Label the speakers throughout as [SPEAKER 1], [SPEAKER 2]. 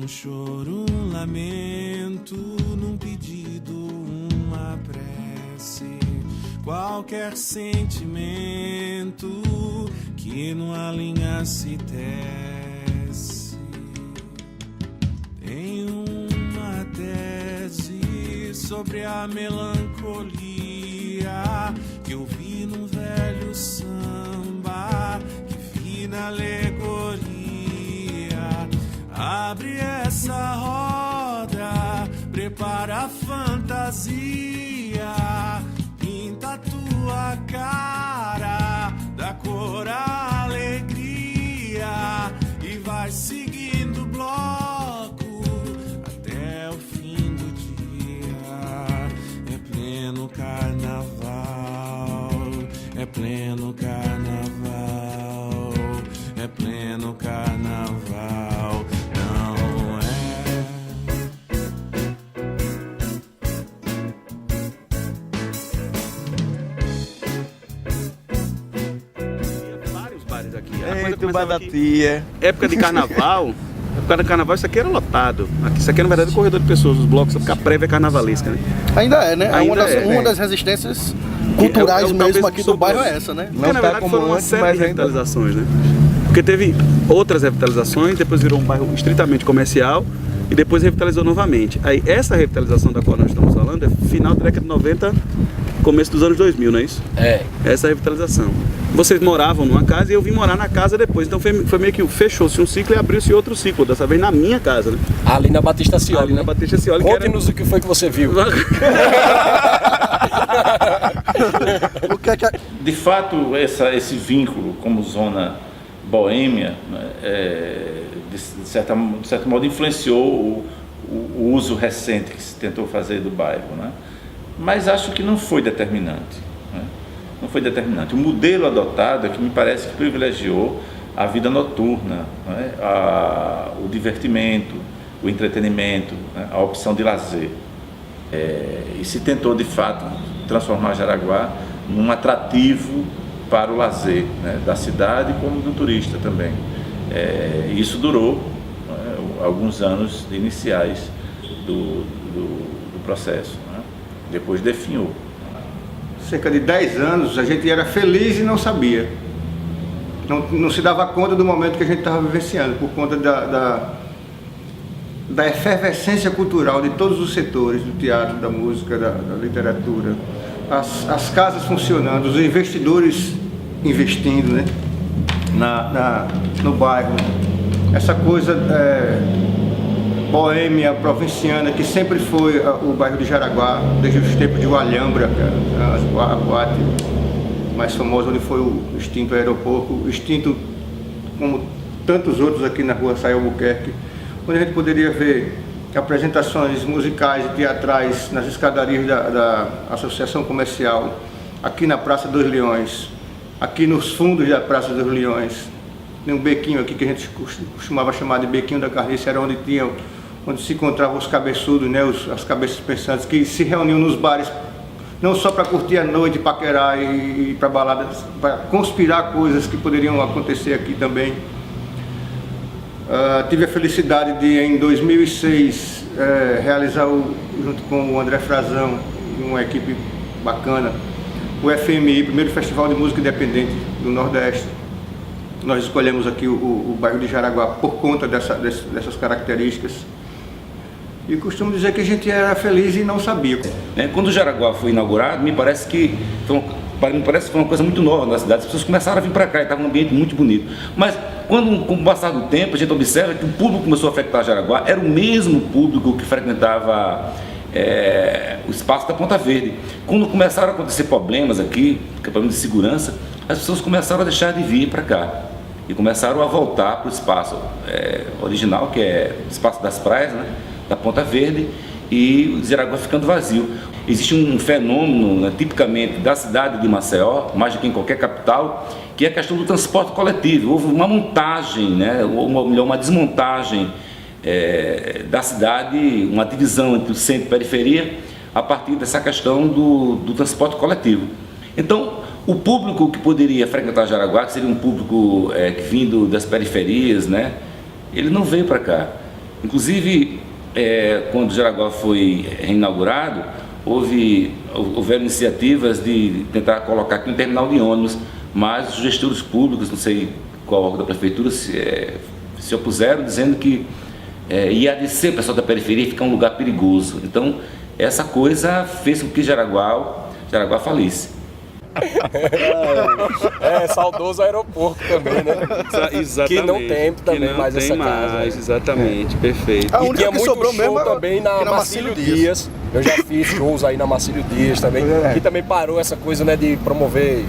[SPEAKER 1] choro, um lamento, num pedido, uma prece, qualquer sentimento que numa linha se tece. Tem uma tese sobre a melancolia que eu vi num velho samba, que vi na alegoria. Abre essa roda, prepara a fantasia, pinta a tua cara, dá cor à alegria e vai seguindo o bloco até o fim do dia. É pleno carnaval, é pleno carnaval, é pleno carnaval.
[SPEAKER 2] Bar da Tia.
[SPEAKER 3] Época de carnaval, isso aqui era lotado. Isso aqui é na verdade o corredor de pessoas, os blocos, porque a prévia é carnavalesca, né?
[SPEAKER 2] Ainda é, né?
[SPEAKER 3] Ainda
[SPEAKER 2] uma das resistências culturais mesmo aqui do bairro é essa, né?
[SPEAKER 3] Porque na verdade foram uma série de revitalizações, né? Porque teve outras revitalizações, depois virou um bairro estritamente comercial e depois revitalizou novamente. Aí essa revitalização da qual nós estamos falando é final da década de 90, começo dos anos 2000, não é isso?
[SPEAKER 4] É.
[SPEAKER 3] Essa revitalização. Vocês moravam numa casa e eu vim morar na casa depois. Então foi meio que fechou-se um ciclo e abriu-se outro ciclo, dessa vez na minha casa, né?
[SPEAKER 4] Ali na Batista Cioli,
[SPEAKER 3] Ali na Batista Cioli.
[SPEAKER 4] Conte-nos o que foi que você viu.
[SPEAKER 5] De fato, esse vínculo como zona boêmia, de certo modo, influenciou o uso recente que se tentou fazer do bairro, né? Mas acho que não foi determinante. Né? Não foi determinante. O modelo adotado é que me parece que privilegiou a vida noturna, né? O divertimento, o entretenimento, né? A opção de lazer. E se tentou, de fato, transformar Jaraguá num atrativo para o lazer, né? Da cidade como do turista também. Isso durou alguns anos iniciais do processo, né? Depois definhou.
[SPEAKER 6] Cerca de 10 anos a gente era feliz e não sabia. Não se dava conta do momento que a gente estava vivenciando, por conta da efervescência cultural de todos os setores, do teatro, da música, da literatura. As casas funcionando, os investidores investindo, né? No bairro. Essa coisa boêmia, provinciana, que sempre foi o bairro de Jaraguá, desde os tempos de Alhambra, a boate mais famosa, onde foi o extinto aeroporto, extinto como tantos outros aqui na rua Saia Albuquerque, onde a gente poderia ver apresentações musicais e teatrais nas escadarias da Associação Comercial, aqui na Praça dos Leões, aqui nos fundos da Praça dos Leões. Tem um bequinho aqui que a gente costumava chamar de bequinho da carniça, era onde se encontravam os cabeçudos, né, as cabeças pensantes, que se reuniam nos bares, não só para curtir a noite, paquerar e ir para baladas, para conspirar coisas que poderiam acontecer aqui também. Tive a felicidade de, em 2006, realizar, junto com o André Frazão e uma equipe bacana, o FMI, primeiro Festival de Música Independente do Nordeste. Nós escolhemos aqui o bairro de Jaraguá por conta dessas características. E costumo dizer que a gente era feliz e não sabia.
[SPEAKER 5] Quando o Jaraguá foi inaugurado, me parece que foi uma coisa muito nova na cidade. As pessoas começaram a vir para cá e estava um ambiente muito bonito. Mas com o passar do tempo, a gente observa que o público começou a frequentar Jaraguá, era o mesmo público que frequentava o espaço da Ponta Verde. Quando começaram a acontecer problemas aqui, problemas de segurança, as pessoas começaram a deixar de vir para cá e começaram a voltar para o espaço original, que é o espaço das praias, né, da Ponta Verde, e o Jaraguá ficando vazio. Existe um fenômeno, né, tipicamente da cidade de Maceió, mais do que em qualquer capital, que é a questão do transporte coletivo. Houve uma montagem, né, ou melhor, uma desmontagem da cidade, uma divisão entre o centro e a periferia, a partir dessa questão do transporte coletivo. Então, o público que poderia frequentar Jaraguá, que seria um público vindo das periferias, né, ele não veio para cá. Inclusive, quando Jaraguá foi reinaugurado, houveram iniciativas de tentar colocar aqui um terminal de ônibus, mas os gestores públicos, não sei qual órgão da prefeitura, se opuseram, dizendo que ia descer o pessoal da periferia e ficar um lugar perigoso. Então, essa coisa fez com que Jaraguá falisse.
[SPEAKER 4] Saudoso aeroporto também, né?
[SPEAKER 3] Exatamente.
[SPEAKER 4] Que não tem também mais essa casa.
[SPEAKER 3] Exatamente, perfeito.
[SPEAKER 2] A
[SPEAKER 4] E
[SPEAKER 2] única
[SPEAKER 4] tinha
[SPEAKER 2] que
[SPEAKER 4] muito
[SPEAKER 2] sobrou
[SPEAKER 4] show
[SPEAKER 2] mesmo
[SPEAKER 4] também na
[SPEAKER 2] era
[SPEAKER 4] Marcílio Dias. Eu já fiz shows aí na Marcílio Dias também, que também parou essa coisa, né, de promover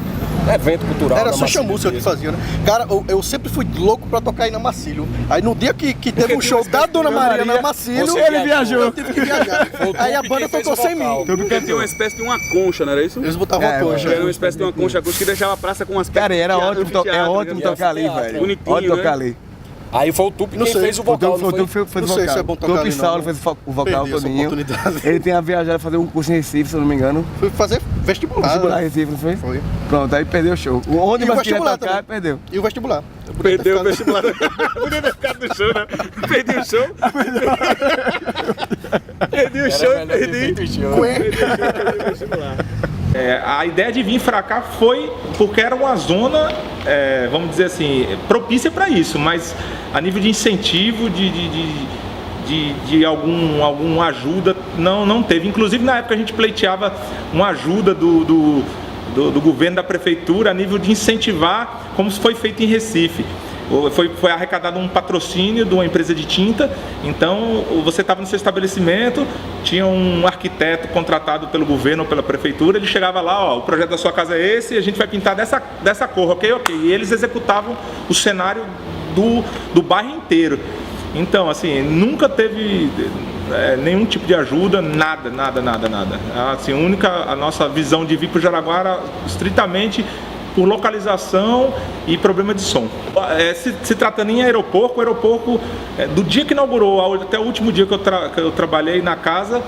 [SPEAKER 4] evento cultural.
[SPEAKER 2] Era
[SPEAKER 4] na
[SPEAKER 2] só
[SPEAKER 4] Marcílio
[SPEAKER 2] música que
[SPEAKER 4] Dias.
[SPEAKER 2] fazia, né? Cara, eu sempre fui louco pra tocar aí na Marcílio. Aí no dia que teve um show da Dona Maria na Marcílio,
[SPEAKER 4] Você
[SPEAKER 2] ele viajou.
[SPEAKER 4] viajou.
[SPEAKER 2] Eu tive que viajar. Aí a banda tocou sem mim.
[SPEAKER 3] Porque tinha uma espécie de uma concha, não era isso?
[SPEAKER 2] Eles botavam a coxa.
[SPEAKER 3] Era uma espécie de uma concha acústica que deixava a praça com umas
[SPEAKER 7] Cara, era
[SPEAKER 3] teatro,
[SPEAKER 7] ótimo,
[SPEAKER 3] anfiteatro,
[SPEAKER 7] ótimo
[SPEAKER 3] né?
[SPEAKER 7] tocar ali,
[SPEAKER 4] Teatro,
[SPEAKER 7] velho.
[SPEAKER 3] bonitinho,
[SPEAKER 7] Ótimo tocar
[SPEAKER 3] né?
[SPEAKER 7] ali.
[SPEAKER 4] Aí foi o Tupi
[SPEAKER 2] Não
[SPEAKER 4] quem
[SPEAKER 2] sei,
[SPEAKER 4] fez o vocal, não foi?
[SPEAKER 7] Fez
[SPEAKER 2] Não
[SPEAKER 7] o
[SPEAKER 2] sei
[SPEAKER 7] vocal.
[SPEAKER 2] se é bom tocar
[SPEAKER 7] Tupi
[SPEAKER 2] ali, não.
[SPEAKER 7] Saulo fez o vocal
[SPEAKER 2] Perdi essa
[SPEAKER 7] todinho.
[SPEAKER 2] oportunidade.
[SPEAKER 7] Ele tinha viajado fazer um curso em Recife, se eu não me engano.
[SPEAKER 2] Fui fazer vestibular.
[SPEAKER 7] Vestibular em Recife, não foi?
[SPEAKER 2] Foi.
[SPEAKER 7] Pronto, aí perdeu o show. Onde
[SPEAKER 2] E o
[SPEAKER 7] mais queria
[SPEAKER 2] vestibular
[SPEAKER 7] tocar,
[SPEAKER 2] também.
[SPEAKER 7] perdeu.
[SPEAKER 2] E o vestibular. Eu podia ter
[SPEAKER 3] Perdeu o
[SPEAKER 2] ficado-
[SPEAKER 3] vestibular. Podia ter ficado no show, né? Perdi o show. Perdi o show e
[SPEAKER 4] Era melhor ter
[SPEAKER 3] perdi.
[SPEAKER 4] feito show.
[SPEAKER 8] A ideia de vir para cá foi porque era uma zona, vamos dizer assim, propícia para isso, mas a nível de incentivo, de alguma ajuda, não teve. Inclusive, na época, a gente pleiteava uma ajuda do governo, da prefeitura, a nível de incentivar, como foi feito em Recife. Foi arrecadado um patrocínio de uma empresa de tinta. Então você estava no seu estabelecimento, tinha um arquiteto contratado pelo governo ou pela prefeitura, ele chegava lá, ó, o projeto da sua casa é esse, a gente vai pintar dessa cor, ok? E eles executavam o cenário do bairro inteiro. Então, assim, nunca teve nenhum tipo de ajuda, nada. Assim, a nossa visão de vir para o Jaraguá era estritamente por localização e problema de som. Se tratando em aeroporto, o aeroporto, do dia que inaugurou até o último dia que eu trabalhei na casa,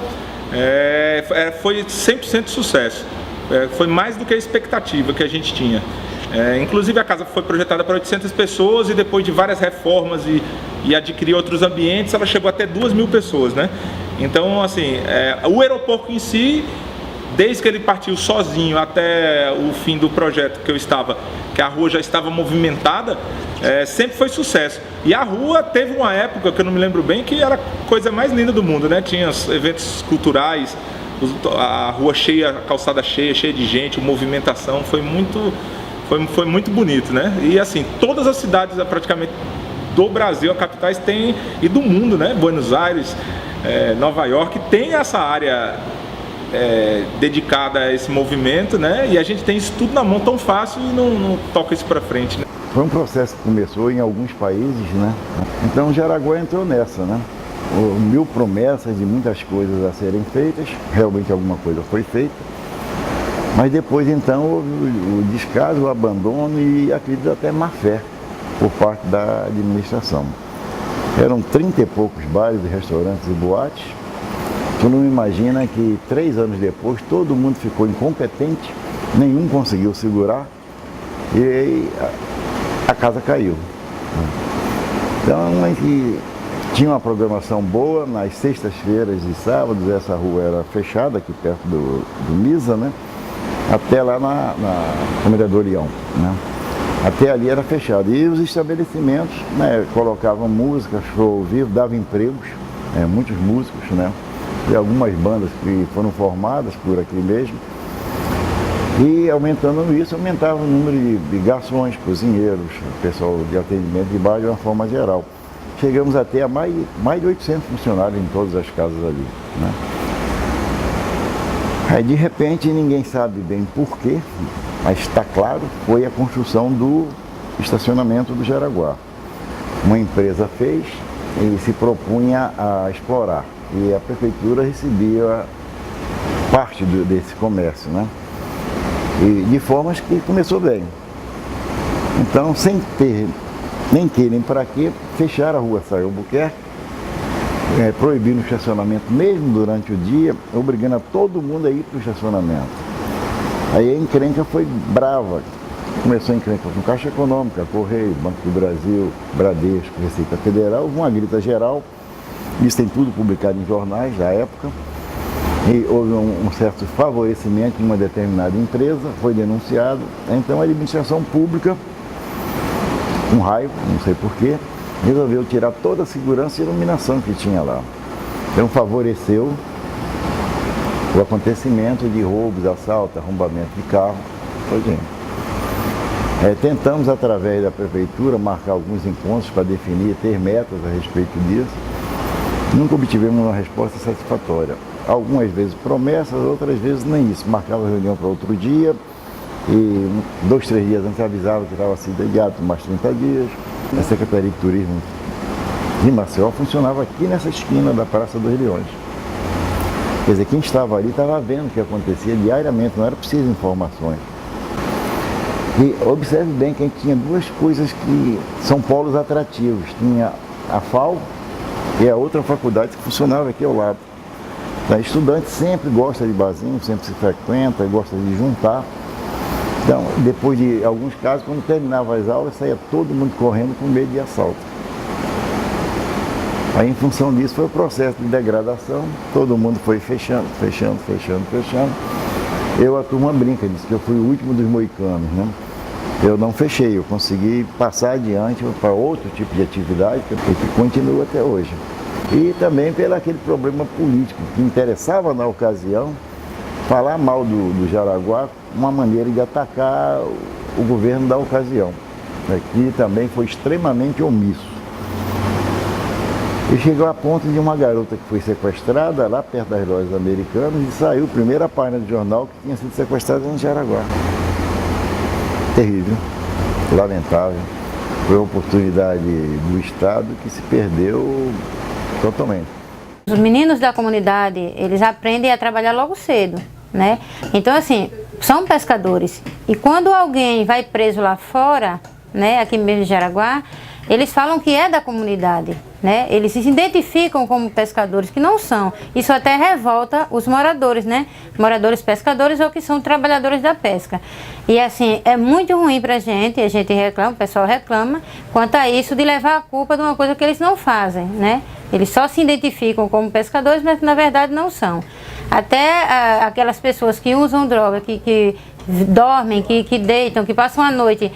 [SPEAKER 8] foi 100% de sucesso. Foi mais do que a expectativa que a gente tinha. Inclusive a casa foi projetada para 800 pessoas e depois de várias reformas e adquirir outros ambientes, ela chegou até 2.000 pessoas, né? Então, assim, o aeroporto em si, desde que ele partiu sozinho até o fim do projeto que eu estava, que a rua já estava movimentada, sempre foi sucesso. E a rua teve uma época, que eu não me lembro bem, que era a coisa mais linda do mundo, né? Tinha os eventos culturais, a rua cheia, a calçada cheia de gente, movimentação, foi muito bonito, né? E assim, todas as cidades praticamente do Brasil, as capitais têm, e do mundo, né? Buenos Aires, Nova York, tem essa área dedicada a esse movimento, né? E a gente tem isso tudo na mão tão fácil e não toca isso para frente, né?
[SPEAKER 9] Foi um processo que começou em alguns países, né? Então Jaraguá entrou nessa, né? Mil promessas de muitas coisas a serem feitas, realmente alguma coisa foi feita, mas depois então houve o descaso, o abandono e acredito até má fé por parte da administração. Eram 30 e poucos bares, restaurantes e boates. Tu não imagina que 3 anos depois todo mundo ficou incompetente, nenhum conseguiu segurar e a casa caiu. Então a gente tinha uma programação boa, nas sextas-feiras e sábados essa rua era fechada, aqui perto do Misa, né? Até lá na Comendador Leão, né? Até ali era fechado. E os estabelecimentos, né, colocavam música, show ao vivo, davam empregos, muitos músicos, né? E algumas bandas que foram formadas por aqui mesmo. E aumentando isso, aumentava o número de garçons, cozinheiros, pessoal de atendimento de bar de uma forma geral. Chegamos até a mais de 800 funcionários em todas as casas ali, né? Aí de repente ninguém sabe bem porquê, mas está claro, foi a construção do estacionamento do Jaraguá. Uma empresa fez e se propunha a explorar. E a prefeitura recebia parte desse comércio, né? E de formas que começou bem. Então, sem ter nem que nem para quê, fecharam a rua Saio Albuquerque, proibindo o estacionamento mesmo durante o dia, obrigando a todo mundo a ir para o estacionamento. Aí a encrenca foi brava. Começou a encrenca com Caixa Econômica, Correio, Banco do Brasil, Bradesco, Receita Federal, houve uma grita geral. Isso tem tudo publicado em jornais da época. E houve um certo favorecimento em uma determinada empresa, foi denunciado. Então a administração pública, com raiva, não sei porquê, resolveu tirar toda a segurança e iluminação que tinha lá. Então favoreceu o acontecimento de roubos, assaltos, arrombamento de carro. Tentamos, através da prefeitura, marcar alguns encontros para definir, ter metas a respeito disso. Nunca obtivemos uma resposta satisfatória. Algumas vezes promessas, outras vezes nem isso. Marcava reunião para outro dia e 2, 3 dias antes avisava que estava sediado por mais 30 dias. A Secretaria de Turismo de Maceió funcionava aqui nessa esquina da Praça dos Leões. Quer dizer, quem estava ali estava vendo o que acontecia diariamente, não era preciso informações. E observe bem que a gente tinha duas coisas que são polos atrativos. Tinha a FAO e a outra faculdade que funcionava aqui ao lado. Então, estudante sempre gosta de barzinho, sempre se frequenta, gosta de juntar. Então, depois de alguns casos, quando terminava as aulas, saía todo mundo correndo com medo de assalto. Aí, em função disso, foi o processo de degradação, todo mundo foi fechando. A turma brinca, disse que eu fui o último dos moicanos, né? Eu não fechei, eu consegui passar adiante para outro tipo de atividade que continua até hoje. E também pelo aquele problema político que interessava na ocasião falar mal do Jaraguá, uma maneira de atacar o governo da ocasião, que também foi extremamente omisso. E chegou a ponto de uma garota que foi sequestrada lá perto das lojas americanas e saiu a primeira página do jornal que tinha sido sequestrada em Jaraguá. Terrível, lamentável. Foi uma oportunidade do Estado que se perdeu totalmente.
[SPEAKER 10] Os meninos da comunidade, eles aprendem a trabalhar logo cedo, né? Então, assim, são pescadores. E quando alguém vai preso lá fora, né, aqui mesmo em Jaraguá, eles falam que é da comunidade, né? Eles se identificam como pescadores, que não são. Isso até revolta os moradores, né? Moradores pescadores ou que são trabalhadores da pesca. E assim, é muito ruim pra gente, a gente reclama, o pessoal reclama, quanto a isso de levar a culpa de uma coisa que eles não fazem, né? Eles só se identificam como pescadores, mas que na verdade não são. Até aquelas pessoas que usam droga, que dormem, que deitam, que passam a noite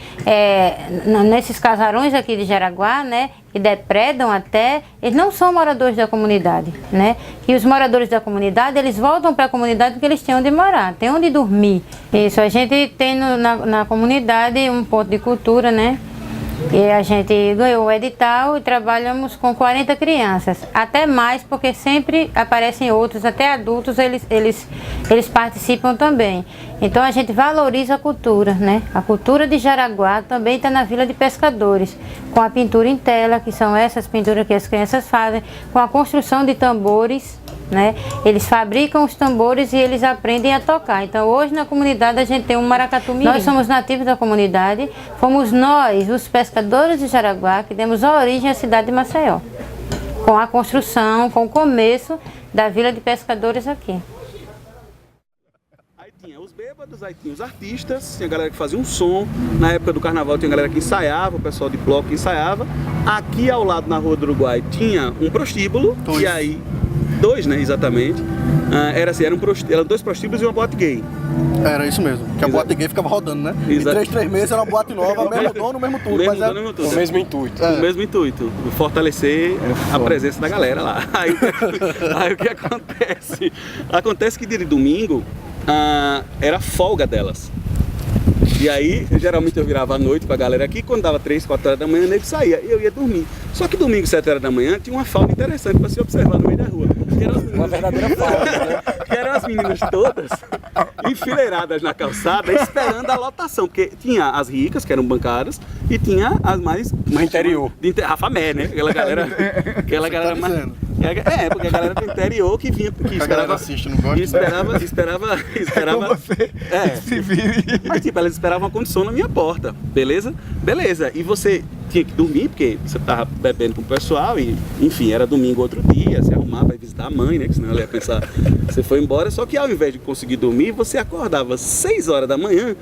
[SPEAKER 10] nesses casarões aqui de Jaraguá, né, que depredam até, eles não são moradores da comunidade, né? E os moradores da comunidade, eles voltam para a comunidade porque eles têm onde morar, têm onde dormir. Isso, a gente tem na comunidade um ponto de cultura, né? E a gente ganhou o edital e trabalhamos com 40 crianças, até mais, porque sempre aparecem outros, até adultos, eles participam também. Então a gente valoriza a cultura, né? A cultura de Jaraguá também está na Vila de Pescadores, com a pintura em tela, que são essas pinturas que as crianças fazem, com a construção de tambores, né? Eles fabricam os tambores e eles aprendem a tocar. Então hoje na comunidade a gente tem um maracatu mirim. Nós somos nativos da comunidade, fomos nós, os pescadores de Jaraguá, que demos a origem à cidade de Maceió, com a construção, com o começo da Vila de Pescadores aqui.
[SPEAKER 3] Aí tinha os bêbados, aí tinha os artistas, tinha galera que fazia um som. Na época do carnaval tinha galera que ensaiava, o pessoal de bloco que ensaiava. Aqui ao lado na Rua do Uruguai tinha um prostíbulo, e aí... 2, né, exatamente. Eram 2 prostíbulos e uma boate gay.
[SPEAKER 2] Era isso mesmo, que a boate gay ficava rodando, né? Em 3 meses era uma boate nova, mesmo dono, mesmo tudo.
[SPEAKER 4] O mesmo intuito.
[SPEAKER 3] O mesmo intuito, fortalecer a presença da galera lá. Aí o que acontece? Acontece que dia de domingo era folga delas. E aí, geralmente eu virava à noite pra galera aqui, quando dava 3, 4 horas da manhã, o nego saía e eu ia dormir. Só que domingo, 7 horas da manhã, tinha uma fauna interessante pra se observar no meio da rua.
[SPEAKER 4] Uma verdadeira fauna, né?
[SPEAKER 3] Que eram as meninas todas enfileiradas na calçada, esperando a lotação. Porque tinha as ricas, que eram bancárias, e tinha as mais...
[SPEAKER 4] Do interior.
[SPEAKER 3] Rafamé, né? Aquela galera mais... porque a galera do interior que vinha, que esperava,
[SPEAKER 2] assiste, não gosta,
[SPEAKER 3] esperava. Se vire. Mas tipo, elas esperavam uma condição na minha porta, beleza? Beleza. E você tinha que dormir, porque você tava bebendo com o pessoal e, enfim, era domingo outro dia, você arrumava e visitar a mãe, né? Que senão ela ia pensar, você foi embora. Só que ao invés de conseguir dormir, você acordava às 6 horas da manhã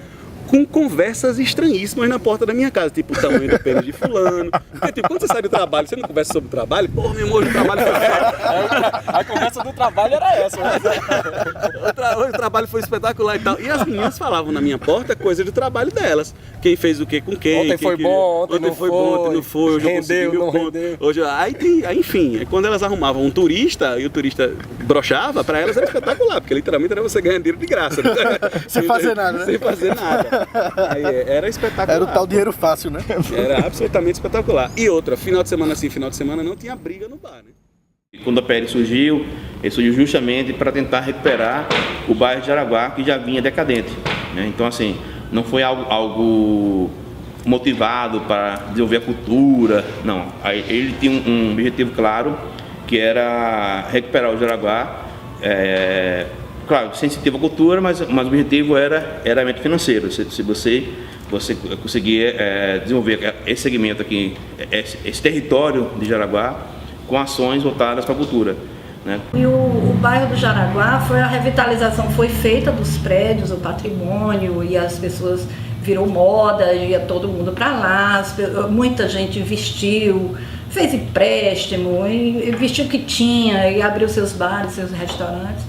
[SPEAKER 3] com conversas estranhíssimas na porta da minha casa, tipo o tamanho do pênis de fulano. Porque, tipo, quando você sai do trabalho, você não conversa sobre o trabalho, porra, meu irmão, hoje o trabalho foi
[SPEAKER 4] A conversa do trabalho era essa, né?
[SPEAKER 3] hoje o trabalho foi espetacular e tal. E as meninas falavam na minha porta coisa do trabalho delas. Quem fez o que com quem.
[SPEAKER 4] Ontem foi bom, ontem não
[SPEAKER 3] foi bom, ontem não foi, hoje
[SPEAKER 4] rendeu,
[SPEAKER 3] eu
[SPEAKER 4] não
[SPEAKER 3] consegui
[SPEAKER 4] rendeu.
[SPEAKER 3] hoje, aí, enfim, quando elas arrumavam um turista e o turista broxava, pra elas era espetacular, porque literalmente era você ganhar dinheiro de graça. Né?
[SPEAKER 2] Sem fazer nada, né?
[SPEAKER 3] Sem fazer nada. Aí era espetacular.
[SPEAKER 2] Era o tal dinheiro fácil, né?
[SPEAKER 3] Era absolutamente espetacular. E outra, final de semana sim, final de semana não tinha briga no bar, né?
[SPEAKER 11] Quando a PL surgiu, ele surgiu justamente para tentar recuperar o bairro de Jaraguá, que já vinha decadente, né? Então, assim, não foi algo motivado para desenvolver a cultura, não. Ele tinha um objetivo claro, que era recuperar o Jaraguá, claro, sem incentivo à cultura, mas o objetivo era realmente financeiro. Se você conseguir desenvolver esse segmento aqui, esse território de Jaraguá, com ações voltadas para a cultura, né?
[SPEAKER 12] E o bairro do Jaraguá, a revitalização foi feita dos prédios, o patrimônio, e as pessoas virou moda, ia todo mundo para lá, muita gente investiu, fez empréstimo, investiu o que tinha e abriu seus bares, seus restaurantes.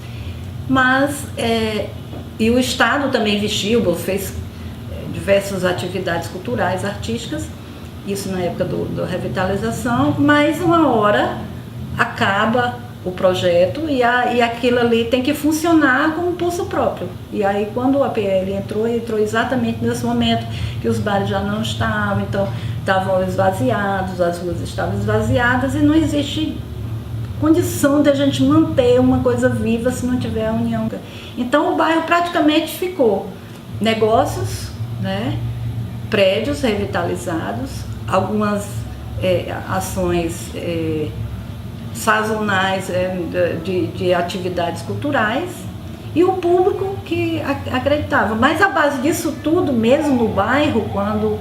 [SPEAKER 12] Mas, e o Estado também investiu, fez diversas atividades culturais, artísticas, isso na época da revitalização, mas uma hora acaba o projeto e aquilo ali tem que funcionar como um poço próprio. E aí quando o APL entrou exatamente nesse momento que os bares já não estavam, então estavam esvaziados, as ruas estavam esvaziadas e não existe condição de a gente manter uma coisa viva se não tiver a união. Então o bairro praticamente ficou negócios, né, prédios revitalizados, algumas ações sazonais de atividades culturais e o público que acreditava. Mas a base disso tudo, mesmo no bairro, quando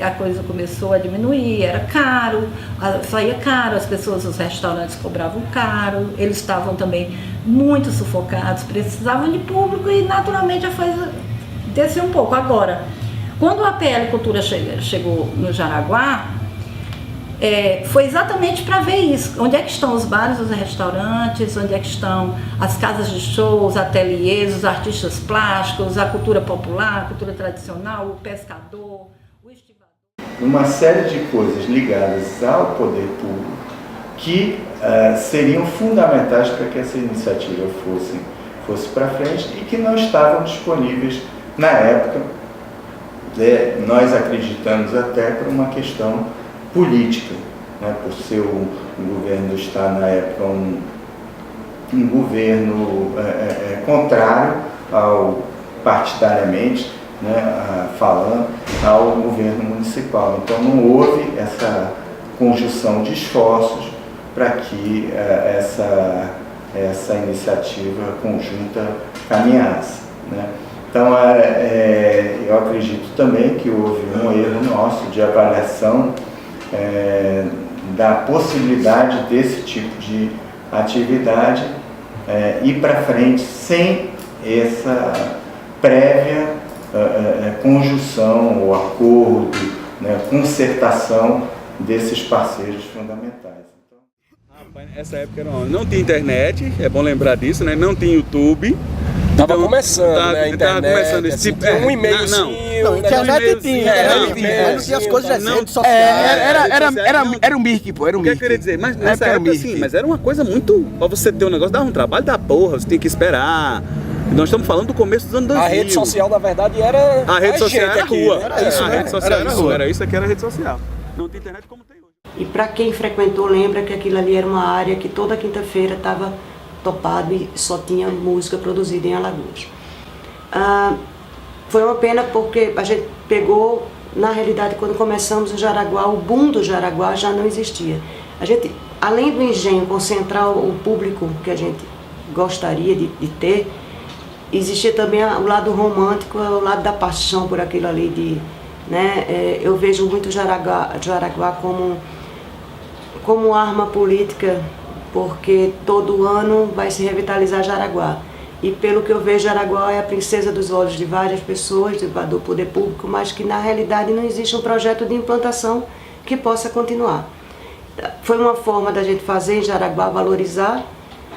[SPEAKER 12] a coisa começou a diminuir, era caro, saía caro, as pessoas, os restaurantes cobravam caro, eles estavam também muito sufocados, precisavam de público e naturalmente a coisa desceu um pouco. Agora, quando a PL Cultura chegou no Jaraguá, foi exatamente para ver isso. Onde é que estão os bares, os restaurantes, onde é que estão as casas de shows, ateliês, os artistas plásticos, a cultura popular, a cultura tradicional, o pescador, o estivador.
[SPEAKER 9] Uma série de coisas ligadas ao poder público que seriam fundamentais para que essa iniciativa fosse para frente e que não estavam disponíveis na época. Nós acreditamos até por uma questão política, né, por ser o governo estar na época um governo contrário ao partidariamente, né, falando ao governo municipal. Então não houve essa conjunção de esforços para que essa iniciativa conjunta caminhasse, né? Então, eu acredito também que houve um erro nosso de avaliação da possibilidade desse tipo de atividade ir para frente sem essa prévia conjunção ou acordo, né, concertação desses parceiros fundamentais.
[SPEAKER 3] Essa época não tinha internet, é bom lembrar disso, né? Não tinha YouTube.
[SPEAKER 4] Tava começando, né, a internet,
[SPEAKER 3] começando esse tipo,
[SPEAKER 4] um e-mail
[SPEAKER 2] Não, internet tinha, mas não tinha as coisas redes sociais.
[SPEAKER 7] Era um mirk, pô, era um
[SPEAKER 3] O que eu
[SPEAKER 7] mirk.
[SPEAKER 3] queria dizer? Mas nessa época, sim, mas era uma coisa muito... Pra você ter um negócio, dava um trabalho da porra, você tinha que esperar. Nós estamos falando do começo dos anos 2000.
[SPEAKER 4] A rede social, na verdade, era
[SPEAKER 3] a rede social era a rua.
[SPEAKER 2] Era isso,
[SPEAKER 3] a
[SPEAKER 2] né?
[SPEAKER 3] rede social era a rua. Era isso aqui, era a rede social. Não tinha internet como tem hoje.
[SPEAKER 13] E para quem frequentou, lembra que aquilo ali era uma área que toda quinta-feira estava topado e só tinha música produzida em Alagoas. Foi uma pena porque a gente pegou, na realidade, quando começamos o Jaraguá, o boom do Jaraguá já não existia. A gente, além do engenho concentrar o público que a gente gostaria de ter, existia também o lado romântico, o lado da paixão por aquilo ali, né? Eu vejo muito o Jaraguá como arma política, porque todo ano vai se revitalizar Jaraguá. E pelo que eu vejo, Jaraguá é a princesa dos olhos de várias pessoas, do poder público, mas que na realidade não existe um projeto de implantação que possa continuar. Foi uma forma da gente fazer em Jaraguá, valorizar,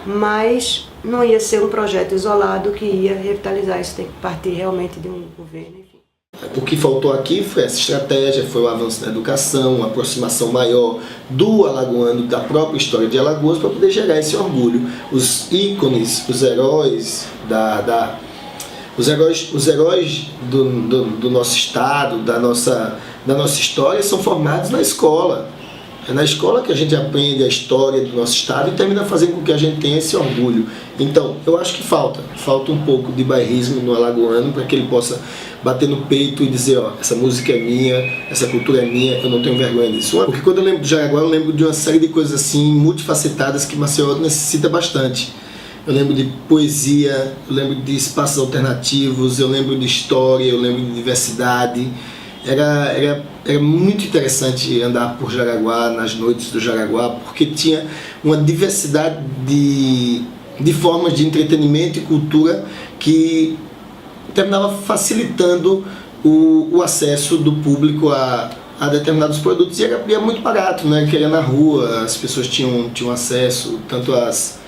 [SPEAKER 13] mas não ia ser um projeto isolado que ia revitalizar. Isso tem que partir realmente de um governo.
[SPEAKER 14] O que faltou aqui foi essa estratégia, foi o avanço na educação, uma aproximação maior do alagoano, da própria história de Alagoas, para poder gerar esse orgulho. Os ícones, os heróis os heróis do nosso estado, da nossa história, são formados na escola. É na escola que a gente aprende a história do nosso estado e termina fazendo com que a gente tenha esse orgulho. Então, eu acho que falta um pouco de bairrismo no alagoano para que ele possa bater no peito e dizer, ó, essa música é minha, essa cultura é minha, eu não tenho vergonha disso. Porque quando eu lembro de Jaraguá, eu lembro de uma série de coisas assim, multifacetadas, que Maceió necessita bastante. Eu lembro de poesia, eu lembro de espaços alternativos, eu lembro de história, eu lembro de diversidade. Era muito interessante andar por Jaraguá, nas noites do Jaraguá, porque tinha uma diversidade de formas de entretenimento e cultura que terminava facilitando o acesso do público a determinados produtos. E era muito barato, né? Que era na rua, as pessoas tinham acesso, tanto às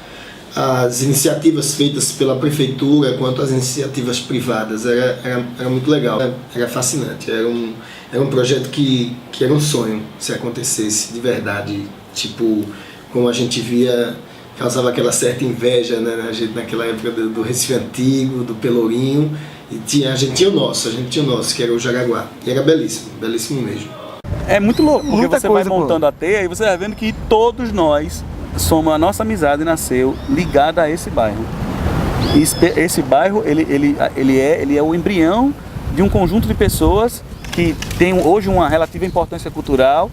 [SPEAKER 14] iniciativas feitas pela prefeitura quanto às iniciativas privadas. Era muito legal, era fascinante, era um projeto que era um sonho se acontecesse de verdade, tipo, como a gente via, causava aquela certa inveja, né, naquela época do Recife Antigo, do Pelourinho, e a gente tinha o nosso, que era o Jaraguá, e era belíssimo, belíssimo mesmo.
[SPEAKER 3] É muito louco, porque
[SPEAKER 2] Muita
[SPEAKER 3] você
[SPEAKER 2] coisa,
[SPEAKER 3] vai montando a teia e você vai vendo que todos nós a nossa amizade nasceu ligada a esse bairro. Esse bairro ele é o embrião de um conjunto de pessoas que tem hoje uma relativa importância cultural,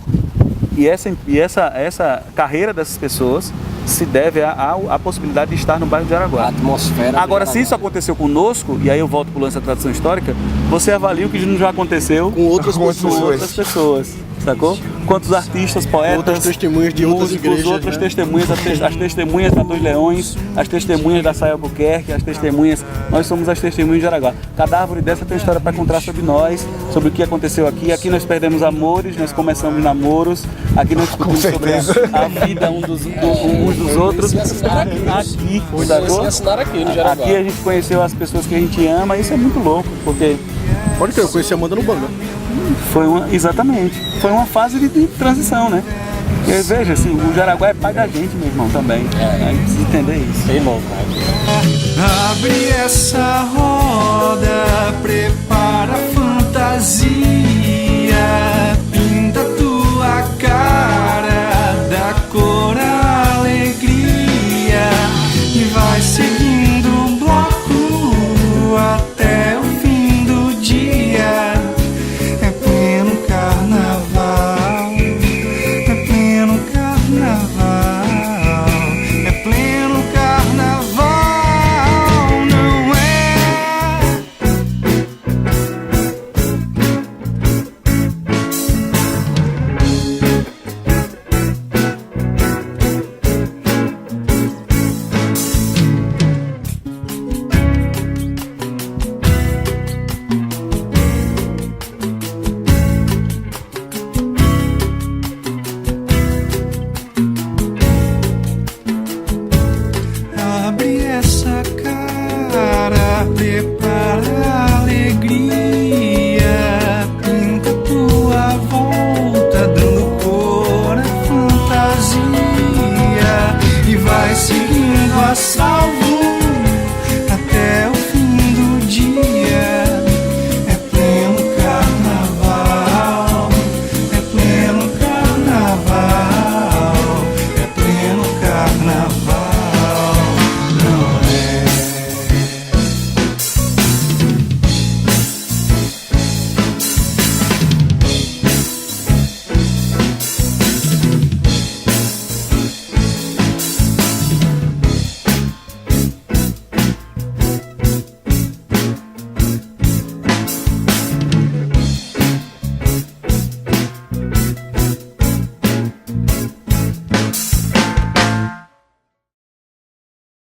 [SPEAKER 3] e essa carreira dessas pessoas se deve à possibilidade de estar no bairro de Jaraguá.
[SPEAKER 4] A atmosfera.
[SPEAKER 3] Agora, se isso aconteceu conosco, e aí eu volto para o lance da tradição histórica, você avalia o que não já aconteceu
[SPEAKER 2] com outras
[SPEAKER 3] pessoas. Sacou? Quantos artistas, poetas,
[SPEAKER 2] outras testemunhas de outras igrejas,
[SPEAKER 3] outras
[SPEAKER 2] né?
[SPEAKER 3] testemunhas, as testemunhas da Dois Leões, as testemunhas da Saia Albuquerque, as testemunhas, nós somos as testemunhas de Jaraguá. Cada árvore dessa tem história para contar sobre nós, sobre o que aconteceu aqui. Aqui nós perdemos amores, nós começamos namoros, aqui nós discutimos sobre a vida uns dos outros. Aqui, aqui a gente conheceu as pessoas que a gente ama, isso é muito louco, porque...
[SPEAKER 2] Pode crer, eu conheci a Amanda no Banga.
[SPEAKER 3] Exatamente, foi uma fase de transição, né? Porque, veja, assim, o Jaraguá é pai da gente, meu irmão, também. A gente precisa entender isso.
[SPEAKER 4] Bem louco,
[SPEAKER 1] Abre essa roda, prepara a fantasia.